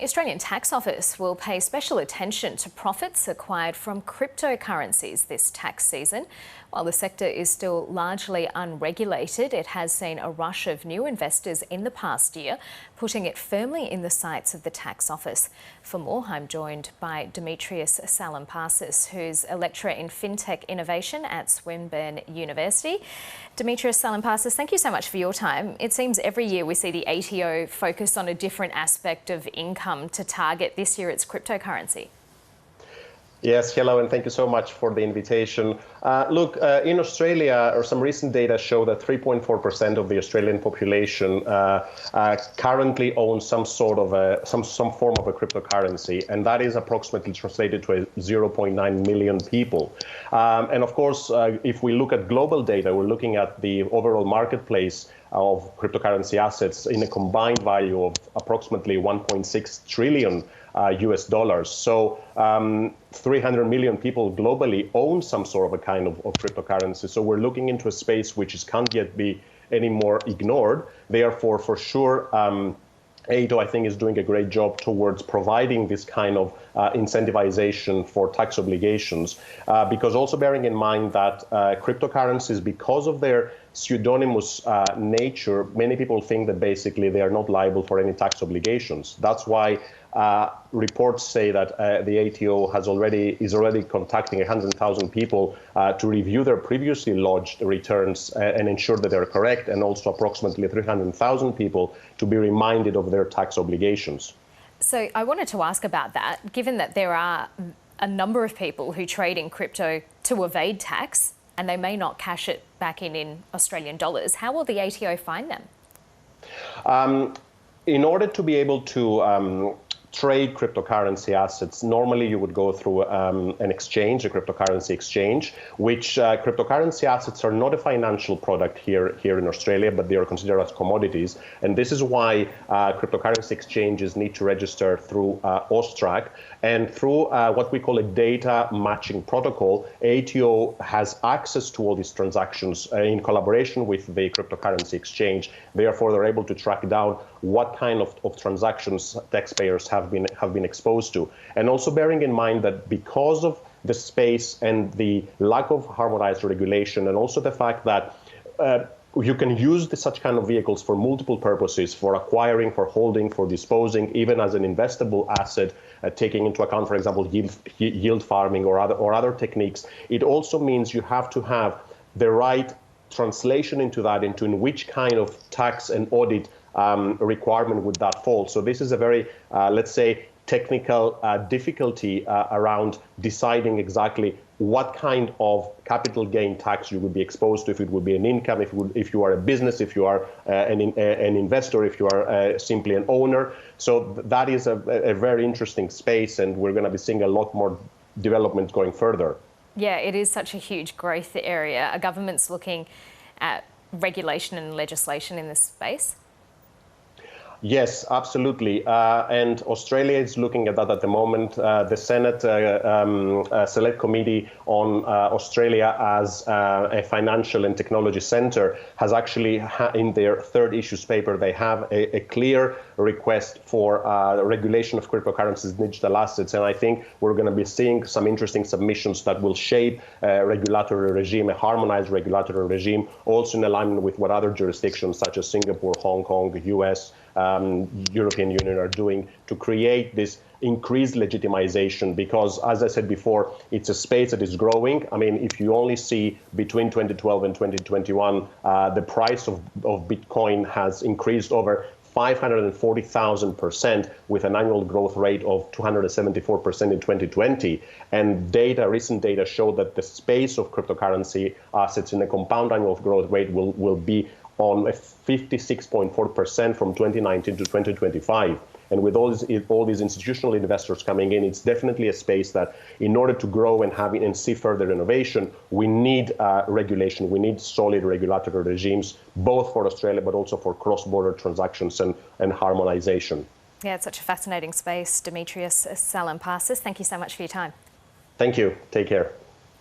The Australian Tax Office will pay special attention to profits acquired from cryptocurrencies this tax season. While the sector is still largely unregulated, it has seen a rush of new investors in the past year, putting it firmly in the sights of the Tax Office. For more, I'm joined by Dimitrios Salampasis, who's a lecturer in FinTech innovation at Swinburne University. Dimitrios Salampasis, thank you so much for your time. It seems every year we see the ATO focus on a different aspect of income to target. This year it's cryptocurrency. Yes, hello, and thank you so much for the invitation. In Australia, some recent data show that 3.4% of the Australian population currently owns some sort of some form of a cryptocurrency, and that is approximately translated to 0.9 million people. And of course, if we look at global data, we're looking at the overall marketplace of cryptocurrency assets in a combined value of approximately 1.6 trillion US dollars. So 300 million people globally own some sort of a kind of cryptocurrency. So we're looking into a space which can't yet be any more ignored. Therefore, for sure, ATO, I think, is doing a great job towards providing this kind of incentivization for tax obligations, because also bearing in mind that cryptocurrencies, because of their pseudonymous nature, many people think that basically they are not liable for any tax obligations. That's why reports say that the ATO is already contacting 100,000 people to review their previously lodged returns and ensure that they're correct, and also approximately 300,000 people to be reminded of their tax obligations. So I wanted to ask about that, given that there are a number of people who trade in crypto to evade tax, and they may not cash it back in Australian dollars. How will the ATO find them? In order to be able to trade cryptocurrency assets, normally you would go through an exchange, a cryptocurrency exchange, which cryptocurrency assets are not a financial product here in Australia, but they are considered as commodities. And this is why cryptocurrency exchanges need to register through AUSTRAC. And through what we call a data matching protocol, ATO has access to all these transactions in collaboration with the cryptocurrency exchange. Therefore, they're able to track down what kind of transactions taxpayers have been exposed to. And also bearing in mind that because of the space and the lack of harmonized regulation, and also the fact that you can use such kind of vehicles for multiple purposes, for acquiring, for holding, for disposing, even as an investable asset, taking into account, for example, yield farming or other techniques. It also means you have to have the right translation into in which kind of tax and audit requirement would that fall. So this is a very, let's say, technical difficulty around deciding exactly what kind of capital gain tax you would be exposed to, if it would be an income, if you are a business, if you are an investor, if you are simply an owner. So that is a very interesting space, and we're going to be seeing a lot more development going further. Yeah, it is such a huge growth area. Are governments looking at regulation and legislation in this space? Yes, absolutely. And Australia is looking at that at the moment. The Senate Select Committee on Australia as a financial and technology center has actually, in their third issues paper, they have a clear request for regulation of cryptocurrencies, digital assets. And I think we're going to be seeing some interesting submissions that will shape a regulatory regime, a harmonized regulatory regime, also in alignment with what other jurisdictions such as Singapore, Hong Kong, the US, European Union are doing to create this increased legitimization, because, as I said before, it's a space that is growing. I mean, if you only see between 2012 and 2021, the price of Bitcoin has increased over 540,000%, with an annual growth rate of 274% in 2020. And recent data show that the space of cryptocurrency assets in a compound annual growth rate will be on a 56.4% from 2019 to 2025. And with all these institutional investors coming in, it's definitely a space that, in order to grow and see further innovation, we need regulation. We need solid regulatory regimes, both for Australia, but also for cross-border transactions and harmonization. Yeah, it's such a fascinating space. Dimitrios Salampasis, thank you so much for your time. Thank you. Take care.